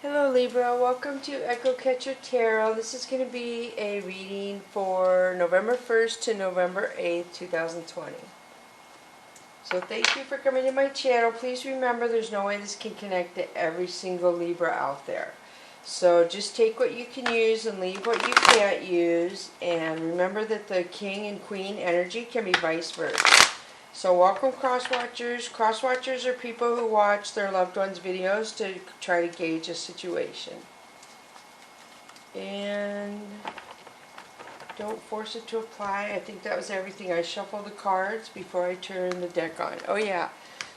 Hello Libra, welcome to EKATERINA Tarot. This is going to be a reading for November 1st to November 8th, 2020. So thank you for coming to my channel. Please remember there's no way this can connect to every single Libra out there. So just take what you can use and leave what you can't use. And remember that the King and Queen energy can be vice versa. So welcome cross-watchers. Cross-watchers are people who watch their loved ones' videos to try to gauge a situation. And don't force it to apply. I think that was everything. I shuffled the cards before I turned the deck on. Oh yeah.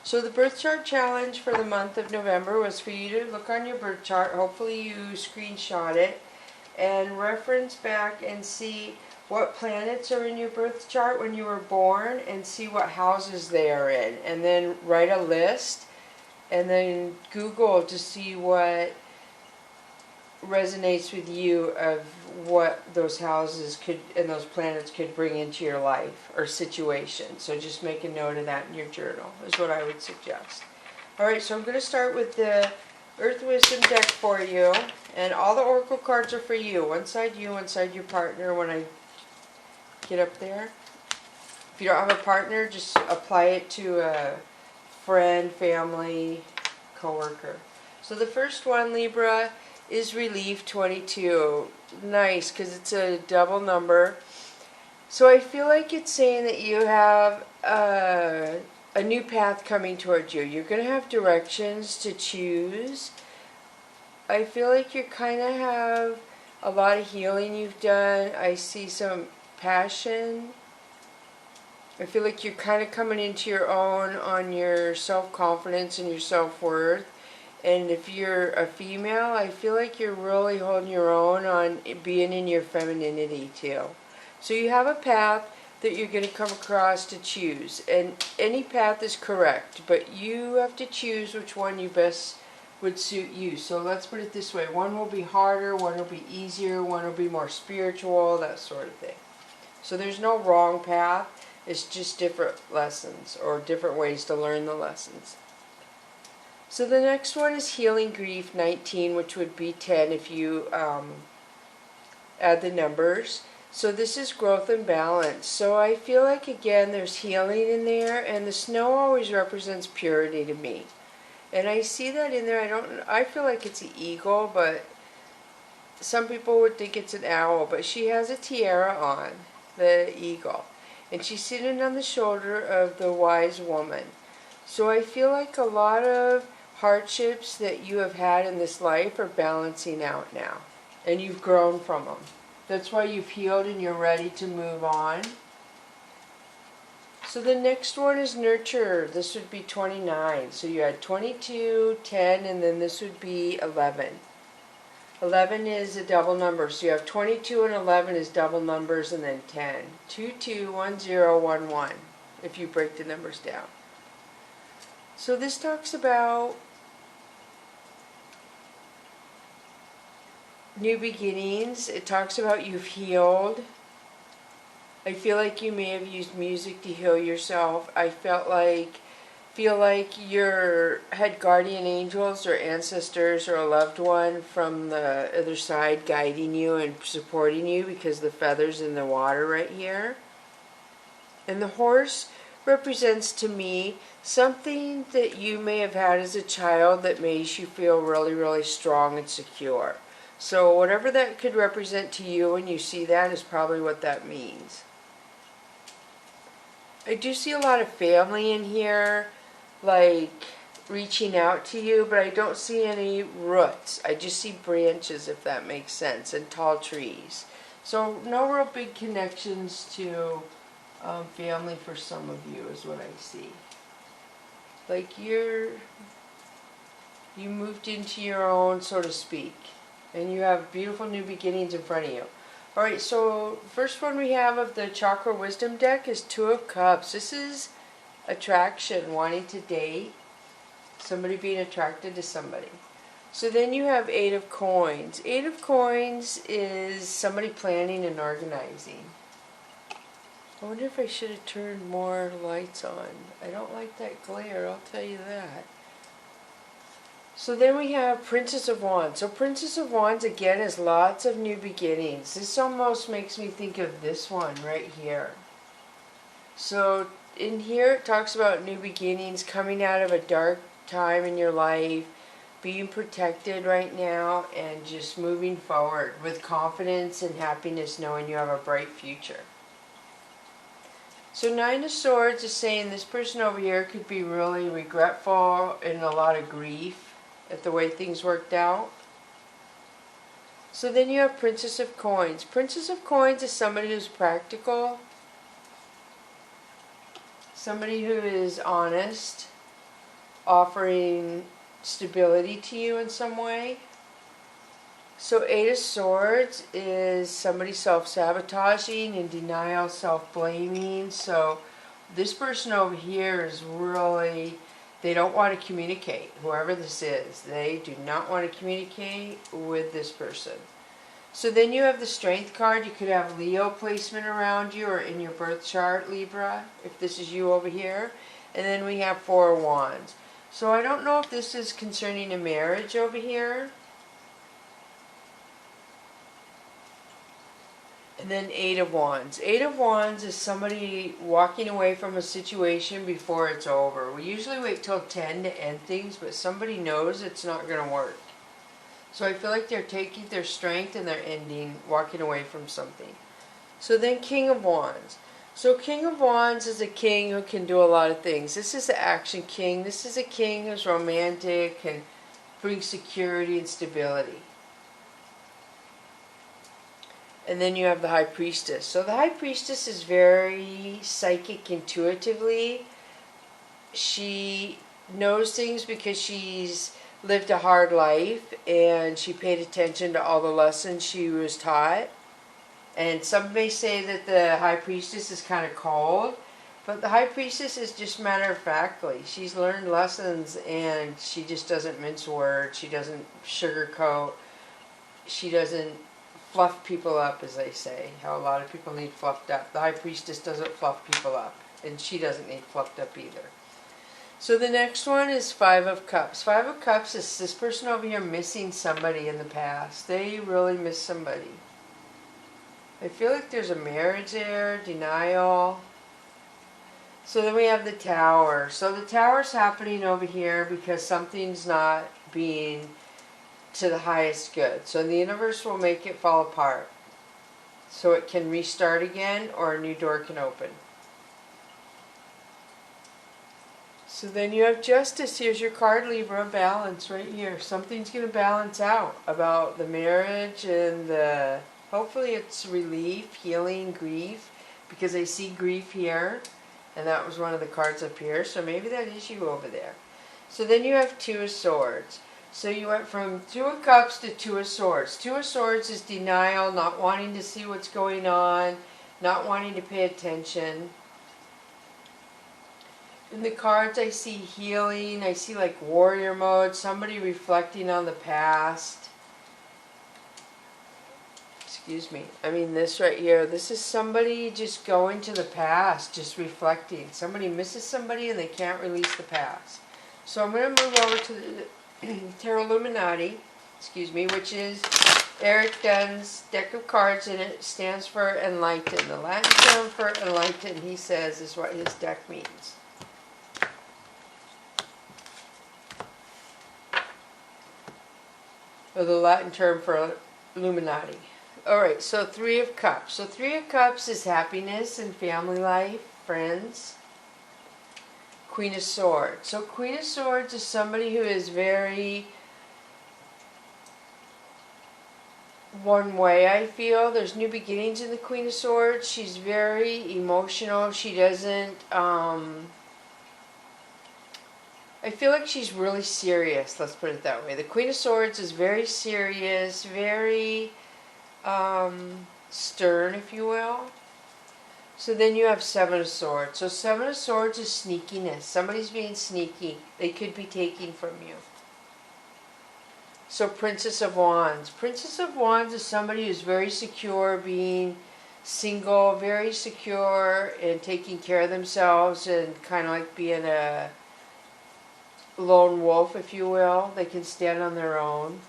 So the birth chart challenge for the month of November was for you to look on your birth chart. Hopefully you screenshot it and reference back and see what planets are in your birth chart when you were born and see what houses they are in. And then write a list and then Google to see what resonates with you of what those houses could and those planets could bring into your life or situation. So just make a note of that in your journal is what I would suggest. Alright, so I'm going to start with the Earth Wisdom deck for you. And all the oracle cards are for you. One side you, one side your partner when I get up there. If you don't have a partner, just apply it to a friend, family, co-worker. So the first one, Libra, is Relief 22. Nice, because it's a double number. So I feel like it's saying that you have a new path coming towards you. You're going to have directions to choose. I feel like you kind of have a lot of healing you've done. I see some passion. I feel like you're kind of coming into your own on your self-confidence and your self-worth. And if you're a female, I feel like you're really holding your own on being in your femininity too. So you have a path that you're going to come across to choose. And any path is correct, but you have to choose which one you best would suit you. So let's put it this way. One will be harder, one will be easier, one will be more spiritual, that sort of thing. So there's no wrong path. It's just different lessons or different ways to learn the lessons. So the next one is Healing Grief 19, which would be 10 if you add the numbers. So this is growth and balance. So I feel like, again, there's healing in there, and the snow always represents purity to me. And I see that in there. I feel like it's an eagle, but some people would think it's an owl. But she has a tiara on, the eagle. And she's sitting on the shoulder of the wise woman. So I feel like a lot of hardships that you have had in this life are balancing out now. And you've grown from them. That's why you've healed and you're ready to move on. So the next one is Nurture. This would be 29. So you had 22, 10, and then this would be 11. 11 is a double number. So you have 22 and 11 is double numbers, and then 10. 2, 2, 1, 0, 1, 1, if you break the numbers down. So this talks about new beginnings. It talks about you've healed. I feel like you may have used music to heal yourself. I feel like you had guardian angels or ancestors or a loved one from the other side guiding you and supporting you because the feather's in the water right here. And the horse represents to me something that you may have had as a child that makes you feel really, really strong and secure. So whatever that could represent to you when you see that is probably what that means. I do see a lot of family in here, like reaching out to you, but I don't see any roots. I just see branches, if that makes sense, and tall trees. So no real big connections to family for some of you is what I see. Like you moved into your own, so to speak, and you have beautiful new beginnings in front of you. Alright, so first one we have of the Chakra Wisdom deck is Two of Cups. This is attraction, wanting to date, somebody being attracted to somebody. So then you have Eight of Coins. Eight of Coins is somebody planning and organizing. I wonder if I should have turned more lights on. I don't like that glare, I'll tell you that. So then we have Princess of Wands. So Princess of Wands again is lots of new beginnings. This almost makes me think of this one right here. So in here it talks about new beginnings, coming out of a dark time in your life, being protected right now, and just moving forward with confidence and happiness, knowing you have a bright future. So Nine of Swords is saying this person over here could be really regretful and a lot of grief at the way things worked out. So then you have Princess of Coins. Princess of Coins is somebody who's practical, somebody who is honest, offering stability to you in some way. So Eight of Swords is somebody self-sabotaging, in denial, self-blaming. So this person over here is really, they don't want to communicate. Whoever this is, they do not want to communicate with this person. So then you have the Strength card. You could have Leo placement around you or in your birth chart, Libra, if this is you over here. And then we have Four of Wands. So I don't know if this is concerning a marriage over here. And then Eight of Wands. Eight of Wands is somebody walking away from a situation before it's over. We usually wait till 10 to end things, but somebody knows it's not going to work. So I feel like they're taking their strength and they're ending, walking away from something. So then King of Wands. So King of Wands is a king who can do a lot of things. This is the action king. This is a king who's romantic and brings security and stability. And then you have the High Priestess. So the High Priestess is very psychic intuitively. She knows things because she's lived a hard life and she paid attention to all the lessons she was taught. And some may say that the High Priestess is kind of cold, but the High Priestess is just matter-of-factly. She's learned lessons and she just doesn't mince words. She doesn't sugarcoat. She doesn't fluff people up, as they say, how a lot of people need fluffed up. The High Priestess doesn't fluff people up, and she doesn't need fluffed up either. So the next one is Five of Cups. Five of Cups is this person over here missing somebody in the past. They really miss somebody. I feel like there's a marriage there, denial. So then we have the Tower. So the Tower's happening over here because something's not being to the highest good. So the universe will make it fall apart. So it can restart again or a new door can open. So then you have Justice. Here's your card, Libra, balance right here. Something's going to balance out about the marriage and the, hopefully it's relief, healing, grief, because I see grief here. And that was one of the cards up here. So maybe that is you over there. So then you have Two of Swords. So you went from Two of Cups to Two of Swords. Two of Swords is denial, not wanting to see what's going on, not wanting to pay attention. In the cards I see healing, I see like warrior mode, somebody reflecting on the past. Excuse me. I mean this right here, this is somebody just going to the past, just reflecting. Somebody misses somebody and they can't release the past. So I'm going to move over to the Tarot Illuminati, excuse me, which is Eric Dunn's deck of cards, and it stands for Enlighten. The Latin term for Enlighten, he says, is what his deck means. Or the Latin term for Illuminati. Alright, so Three of Cups. So Three of Cups is happiness and family life, friends. Queen of Swords. So Queen of Swords is somebody who is very one way, I feel. There's new beginnings in the Queen of Swords. She's very emotional. She doesn't, I feel like she's really serious, let's put it that way. The Queen of Swords is very serious, very stern, if you will. So then you have Seven of Swords. So Seven of Swords is sneakiness. Somebody's being sneaky. They could be taking from you. So Princess of Wands. Princess of Wands is somebody who's very secure, being single, very secure, and taking care of themselves, and kind of like being a lone wolf, if you will. They can stand on their own.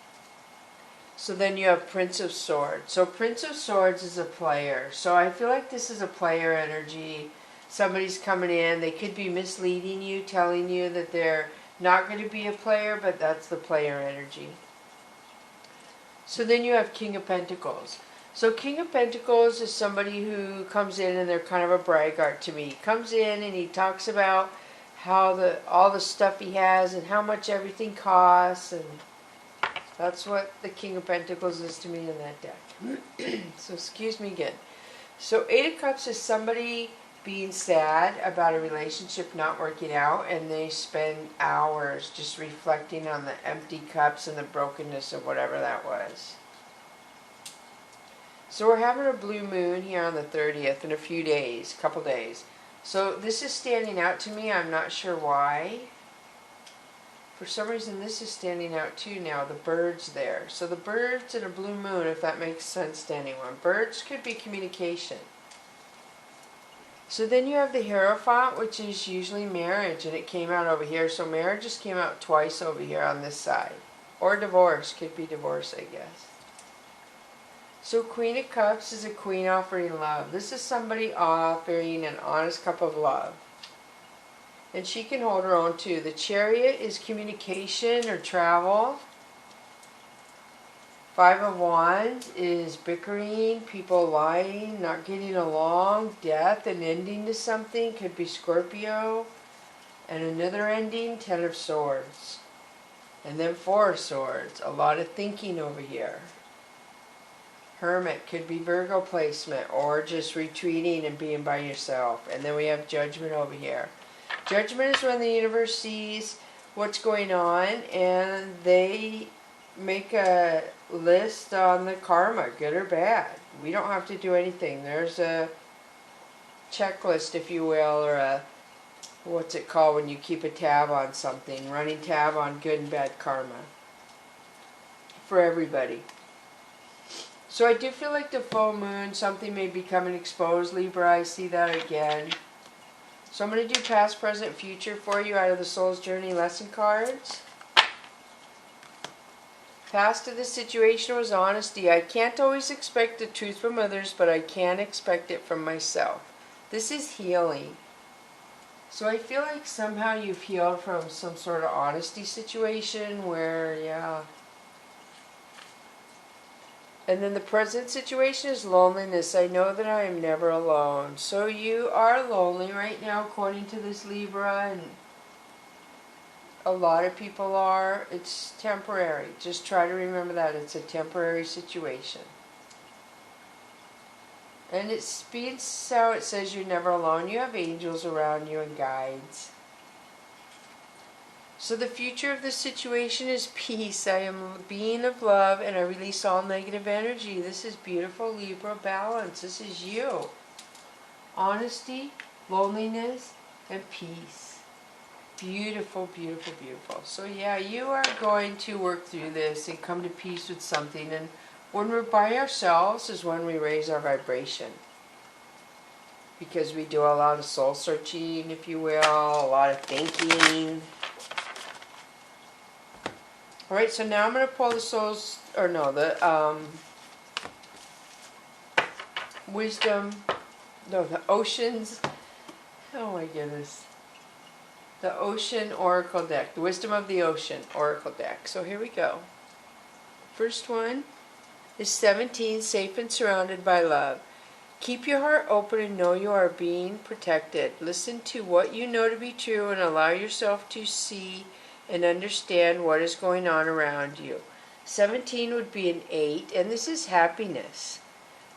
So then you have Prince of Swords. So Prince of Swords is a player. So I feel like this is a player energy. Somebody's coming in. They could be misleading you, telling you that they're not going to be a player, but that's the player energy. So then you have King of Pentacles. So King of Pentacles is somebody who comes in and they're kind of a braggart to me. He comes in and he talks about how all the stuff he has and how much everything costs, and that's what the King of Pentacles is to me in that deck. So excuse me again. So Eight of Cups is somebody being sad about a relationship not working out, and they spend hours just reflecting on the empty cups and the brokenness of whatever that was. So we're having a blue moon here on the 30th in a few days, couple days. So this is standing out to me. I'm not sure why. For some reason this is standing out too now, the birds there. So the birds and a blue moon, if that makes sense to anyone. Birds could be communication. So then you have the Hierophant, which is usually marriage, and it came out over here. So marriage just came out twice over here on this side. Or divorce, could be divorce, I guess. So Queen of Cups is a queen offering love. This is somebody offering an honest cup of love. And she can hold her own too. The Chariot is communication or travel. Five of Wands is bickering, people lying, not getting along, death, an ending to something. Could be Scorpio. And another ending, Ten of Swords. And then Four of Swords. A lot of thinking over here. Hermit could be Virgo placement or just retreating and being by yourself. And then we have Judgment over here. Judgment is when the universe sees what's going on and they make a list on the karma, good or bad. We don't have to do anything. There's a checklist, if you will, or a, what's it called when you keep a tab on something, running tab on good and bad karma for everybody. So I do feel like the full moon, something may be coming exposed, Libra. I see that again. So I'm going to do past, present, future for you out of the Soul's Journey lesson cards. Past of the situation was honesty. I can't always expect the truth from others, but I can expect it from myself. This is healing. So I feel like somehow you've healed from some sort of honesty situation where, yeah. And then the present situation is loneliness. I know that I am never alone. So you are lonely right now, according to this Libra, and a lot of people are. It's temporary. Just try to remember that. It's a temporary situation. And it's being so, it says you're never alone. You have angels around you and guides. So the future of this situation is peace. I am a being of love and I release all negative energy. This is beautiful, Libra. Balance. This is you. Honesty, loneliness, and peace. Beautiful, beautiful, beautiful. So yeah, you are going to work through this and come to peace with something. And when we're by ourselves is when we raise our vibration. Because we do a lot of soul searching, if you will, a lot of thinking. Alright, so now I'm going to pull the souls, or no, the wisdom, no, the oceans, oh my goodness, the ocean oracle deck, the wisdom of the ocean oracle deck. So here we go. First one is 17, safe and surrounded by love. Keep your heart open and know you are being protected. Listen to what you know to be true and allow yourself to see and understand what is going on around you. 17 would be an 8, and this is happiness.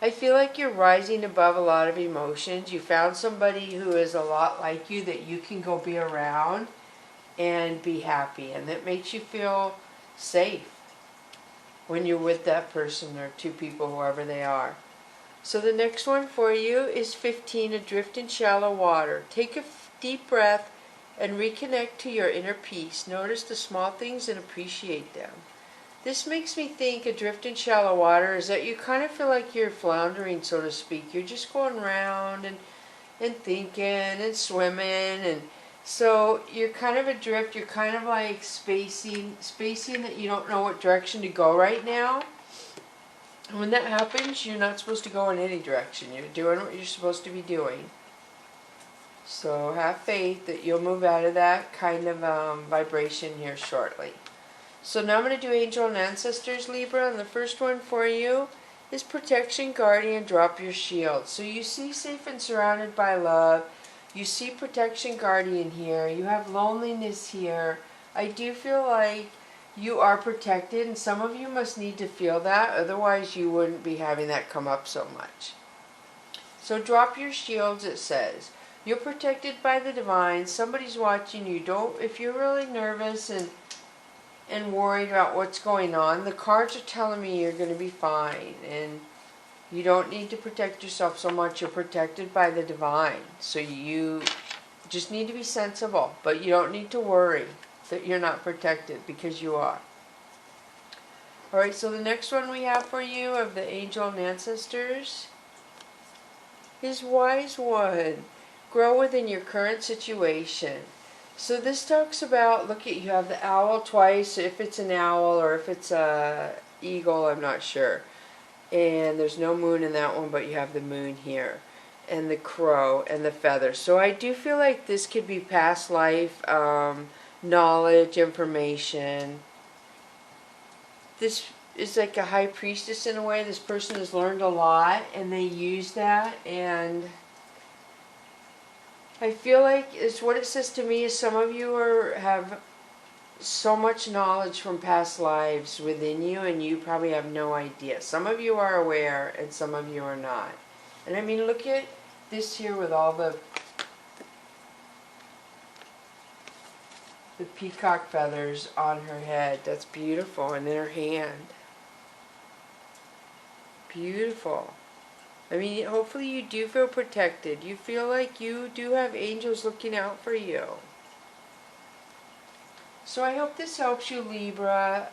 I feel like you're rising above a lot of emotions. You found somebody who is a lot like you that you can go be around and be happy, and that makes you feel safe when you're with that person or two people, whoever they are. So the next one for you is 15, adrift in shallow water. Take a deep breath and reconnect to your inner peace. Notice the small things and appreciate them. This makes me think adrift in shallow water is that you kind of feel like you're floundering, so to speak. You're just going around and thinking and swimming, and So you're kind of adrift, you're kind of like spacing that you don't know what direction to go right now. And when that happens, you're not supposed to go in any direction. You're doing what you're supposed to be doing. So have faith that you'll move out of that kind of vibration here shortly. So now I'm going to do Angel and Ancestors, Libra, and the first one for you is Protection, Guardian, Drop Your Shield. So you see safe and surrounded by love. You see Protection, Guardian here. You have Loneliness here. I do feel like you are protected, and some of you must need to feel that, otherwise you wouldn't be having that come up so much. So drop your shields, it says. You're protected by the divine. Somebody's watching you. If you're really nervous and worried about what's going on, the cards are telling me you're going to be fine, and you don't need to protect yourself so much. You're protected by the divine. So you just need to be sensible, but you don't need to worry that you're not protected, because you are. Alright, so the next one we have for you of the Angel and Ancestors is Wise One. Grow within your current situation. So this talks about, look at, you have the owl twice, if it's an owl or if it's a eagle, I'm not sure. And there's no moon in that one, but you have the moon here. And the crow and the feather. So I do feel like this could be past life, knowledge, information. This is like a high priestess in a way. This person has learned a lot and they use that, and I feel like it's what it says to me is some of you have so much knowledge from past lives within you, and you probably have no idea. Some of you are aware and some of you are not. And I mean, look at this here with all the peacock feathers on her head. That's beautiful. And in her hand. Beautiful. I mean, hopefully you do feel protected. You feel like you do have angels looking out for you. So I hope this helps you, Libra.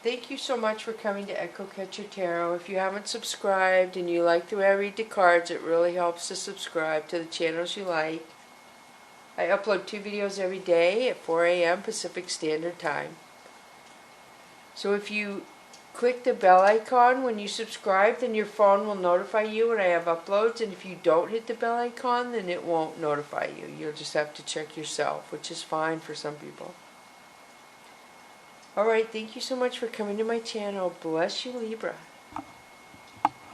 Thank you so much for coming to Echo Catcher Tarot. If you haven't subscribed and you like the way I read the cards, it really helps to subscribe to the channels you like. I upload 2 videos every day at 4 a.m. Pacific Standard Time. So if you click the bell icon when you subscribe, then your phone will notify you when I have uploads. And if you don't hit the bell icon, then it won't notify you. You'll just have to check yourself, which is fine for some people. Alright, thank you so much for coming to my channel. Bless you, Libra.